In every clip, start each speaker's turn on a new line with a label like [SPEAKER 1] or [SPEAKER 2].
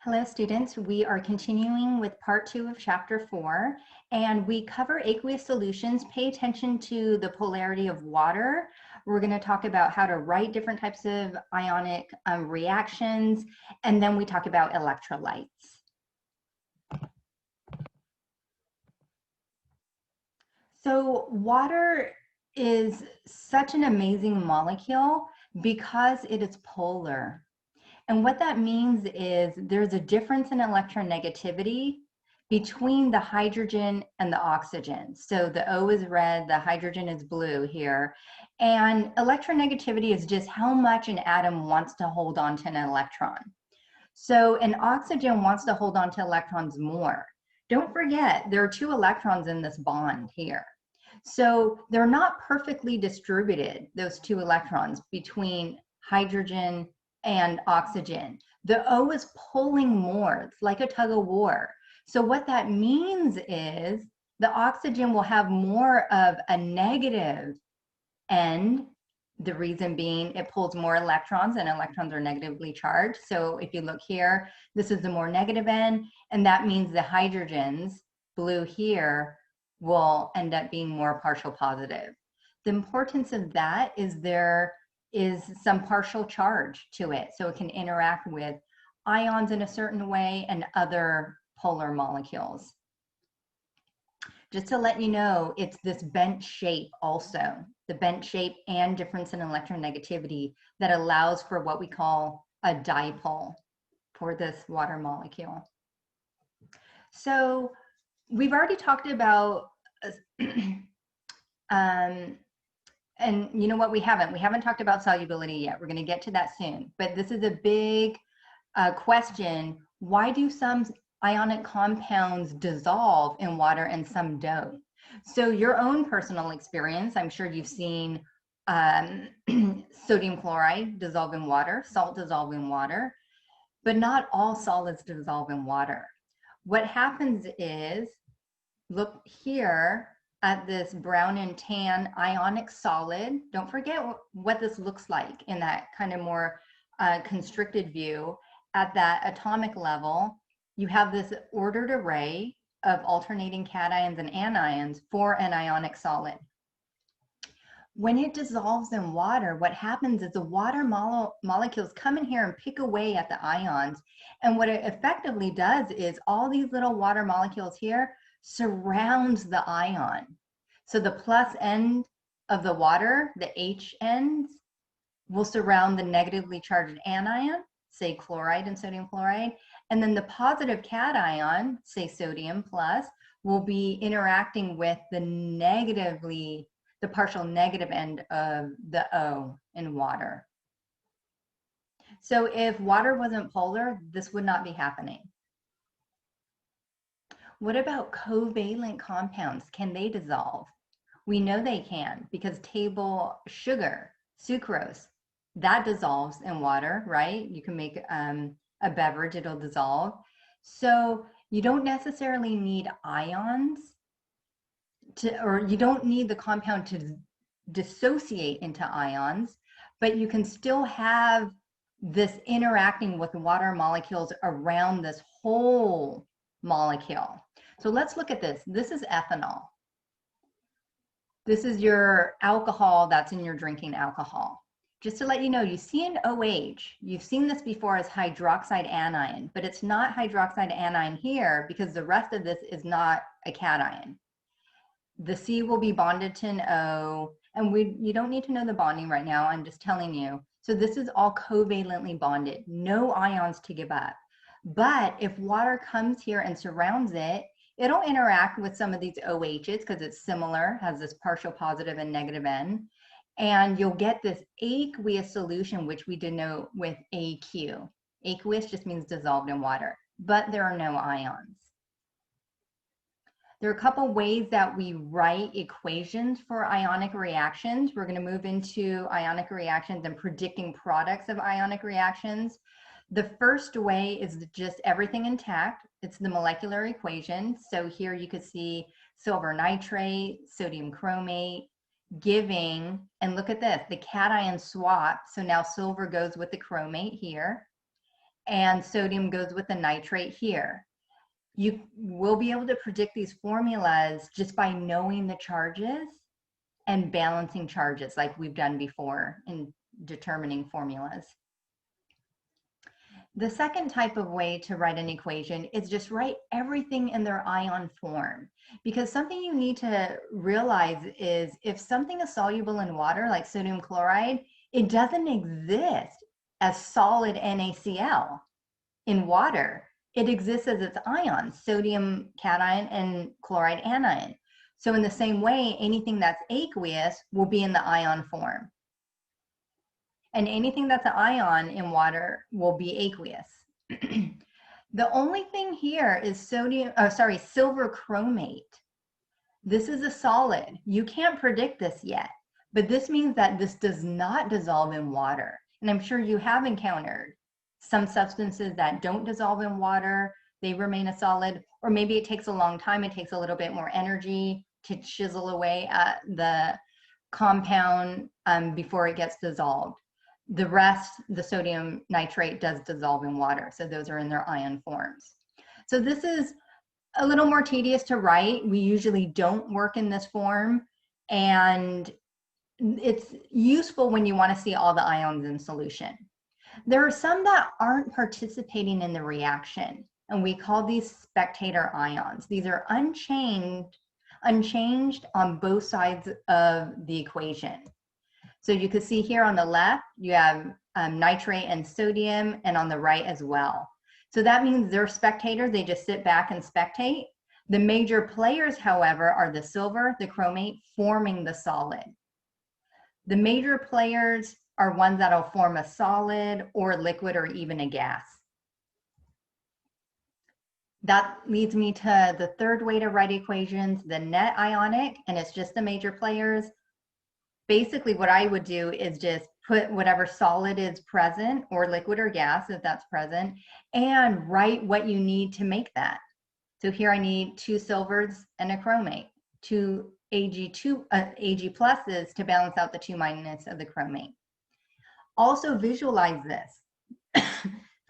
[SPEAKER 1] Hello students, we are continuing with part 2 of chapter 4 and we cover aqueous solutions. Pay attention to the polarity of water. We're going to talk about how to write different types of ionic reactions, and then we talk about electrolytes. So water is such an amazing molecule because it is polar. And what that means is there's a difference in electronegativity between the hydrogen and the oxygen. So the O is red, the hydrogen is blue here. And electronegativity is just how much an atom wants to hold on to an electron. So an oxygen wants to hold on to electrons more. Don't forget, there are 2 electrons in this bond here. So they're not perfectly distributed, those 2 electrons, between hydrogen and oxygen. The O is pulling more. It's like a tug of war. So what that means is the oxygen will have more of a negative end. The reason being it pulls more electrons, and electrons are negatively charged. So if you look here, this is the more negative end, and that means the hydrogens, blue here, will end up being more partial positive. The importance of that is there is some partial charge to it, so it can interact with ions in a certain way and other polar molecules. Just to let you know, it's this bent shape also, the bent shape and difference in electronegativity that allows for what we call a dipole for this water molecule. So we've already talked about and you know what, we haven't talked about solubility yet. We're going to get to that soon, but this is a big question. Why do some ionic compounds dissolve in water and some don't? So your own personal experience, I'm sure you've seen sodium chloride dissolve in water, salt dissolve in water, but not all solids dissolve in water. What happens is, look here at this brown and tan ionic solid. Don't forget what this looks like in that kind of more constricted view. At that atomic level, you have this ordered array of alternating cations and anions for an ionic solid. When it dissolves in water, what happens is the water molecules come in here and pick away at the ions. And what it effectively does is all these little water molecules here surrounds the ion. So the plus end of the water, the H ends, will surround the negatively charged anion, say chloride and sodium chloride, and then the positive cation, say sodium plus, will be interacting with the partial negative end of the O in water. So if water wasn't polar, this would not be happening. What about covalent compounds? Can they dissolve? We know they can, because table sugar, sucrose, that dissolves in water, right? You can make a beverage, it'll dissolve. So you don't necessarily need ions or you don't need the compound to dissociate into ions, but you can still have this interacting with water molecules around this whole molecule. So let's look at this. This is ethanol. This is your alcohol that's in your drinking alcohol. Just to let you know, you see an OH, you've seen this before as hydroxide anion, but it's not hydroxide anion here because the rest of this is not a cation. The C will be bonded to an O, and you don't need to know the bonding right now, I'm just telling you. So this is all covalently bonded, no ions to give up. But if water comes here and surrounds it, it'll interact with some of these OHs because it's similar, has this partial positive and negative end. And you'll get this aqueous solution, which we denote with AQ. Aqueous just means dissolved in water, but there are no ions. There are a couple ways that we write equations for ionic reactions. We're going to move into ionic reactions and predicting products of ionic reactions. The first way is just everything intact. It's the molecular equation. So here you could see silver nitrate, sodium chromate, giving, and look at this, the cation swap. So now silver goes with the chromate here. and sodium goes with the nitrate here. You will be able to predict these formulas just by knowing the charges and balancing charges like we've done before in determining formulas. The second type of way to write an equation is just write everything in their ion form. Because something you need to realize is if something is soluble in water, like sodium chloride, it doesn't exist as solid NaCl in water. It exists as its ions, sodium cation and chloride anion. So in the same way, anything that's aqueous will be in the ion form. And anything that's an ion in water will be aqueous. The only thing here is silver chromate. This is a solid. You can't predict this yet, but this means that this does not dissolve in water. And I'm sure you have encountered some substances that don't dissolve in water, they remain a solid, or maybe it takes a long time, it takes a little bit more energy to chisel away at the compound before it gets dissolved. The rest, the sodium nitrate, does dissolve in water, so those are in their ion forms. So this is a little more tedious to write. We usually don't work in this form, and it's useful when you want to see all the ions in solution. There are some that aren't participating in the reaction, and we call these spectator ions. These are unchanged on both sides of the equation. So you can see here on the left, you have nitrate and sodium, and on the right as well. So that means they're spectators, they just sit back and spectate. The major players, however, are the silver, the chromate, forming the solid. The major players are ones that'll form a solid or liquid or even a gas. That leads me to the third way to write equations, the net ionic, and it's just the major players. Basically, what I would do is just put whatever solid is present, or liquid or gas if that's present, and write what you need to make that. So here I need 2 silvers and a chromate, 2 Ag pluses to balance out the 2 minus of the chromate. Also visualize this.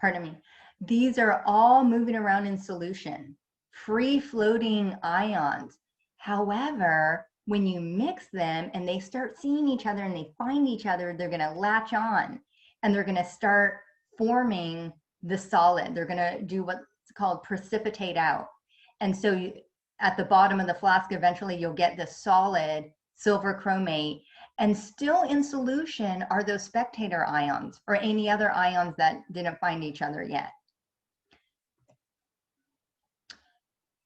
[SPEAKER 1] Pardon me. These are all moving around in solution, free floating ions. However, when you mix them and they start seeing each other and they find each other, they're going to latch on and they're going to start forming the solid. They're going to do what's called precipitate out. And so at the bottom of the flask, eventually you'll get the solid silver chromate, and still in solution are those spectator ions or any other ions that didn't find each other yet.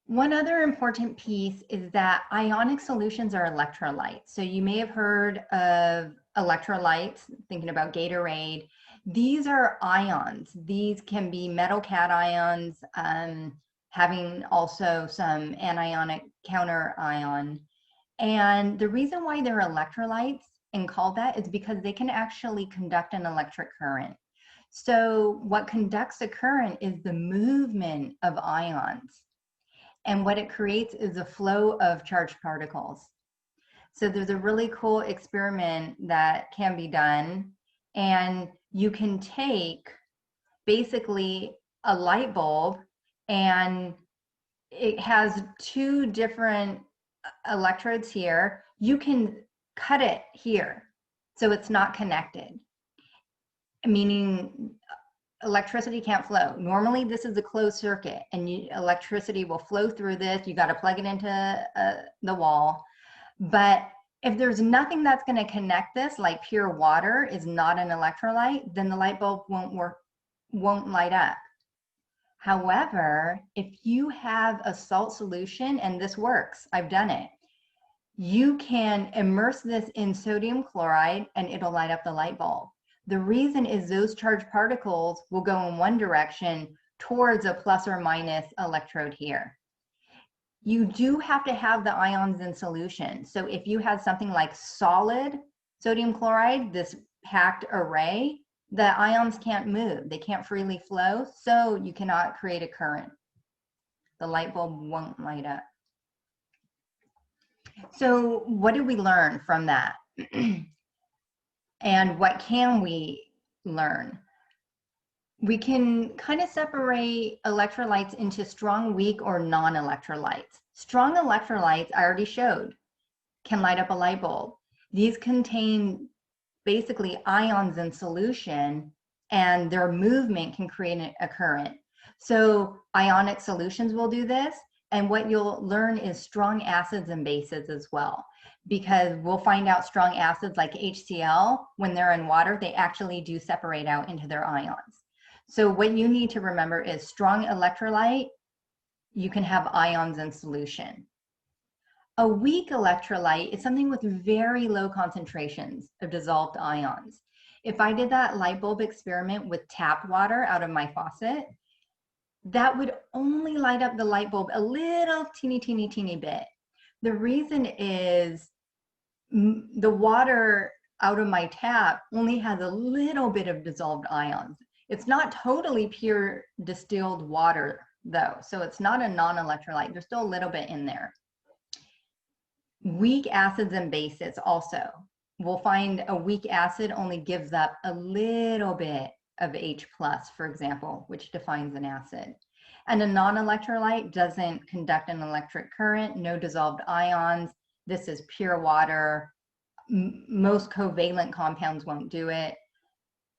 [SPEAKER 1] One other important piece is that ionic solutions are electrolytes. So you may have heard of electrolytes, thinking about Gatorade. These are ions. These can be metal cations, having also some anionic counter ion. And the reason why they're electrolytes and called that is because they can actually conduct an electric current. So what conducts a current is the movement of ions. And what it creates is a flow of charged particles. So there's a really cool experiment that can be done, and you can take basically a light bulb, and it has 2 different electrodes here. You can cut it here so it's not connected, meaning electricity can't flow. Normally this is a closed circuit and electricity will flow through this. You got to plug it into the wall. But if there's nothing that's going to connect this, like pure water is not an electrolyte, then the light bulb won't light up. However, if you have a salt solution, and this works, I've done it, you can immerse this in sodium chloride and it'll light up the light bulb. The reason is those charged particles will go in one direction towards a plus or minus electrode here. You do have to have the ions in solution. So if you had something like solid sodium chloride, this packed array, the ions can't move. They can't freely flow, so you cannot create a current. The light bulb won't light up. So what did we learn from that? And what can we learn? We can kind of separate electrolytes into strong, weak, or non-electrolytes. Strong electrolytes, I already showed, can light up a light bulb. These contain basically ions in solution, and their movement can create a current. So ionic solutions will do this, and what you'll learn is strong acids and bases as well, because we'll find out strong acids like HCl, when they're in water, they actually do separate out into their ions. So what you need to remember is strong electrolyte, you can have ions in solution. A weak electrolyte is something with very low concentrations of dissolved ions. If I did that light bulb experiment with tap water out of my faucet, that would only light up the light bulb a little teeny bit. The reason is the water out of my tap only has a little bit of dissolved ions. It's not totally pure distilled water though, so it's not a non-electrolyte. There's still a little bit in there. Weak acids and bases also. We'll find a weak acid only gives up a little bit of H+, for example, which defines an acid. And a non-electrolyte doesn't conduct an electric current, no dissolved ions. This is pure water. Most covalent compounds won't do it.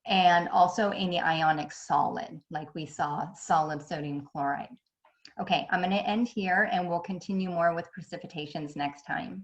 [SPEAKER 1] And also any ionic solid, like we saw, solid sodium chloride. Okay, I'm going to end here and we'll continue more with precipitations next time.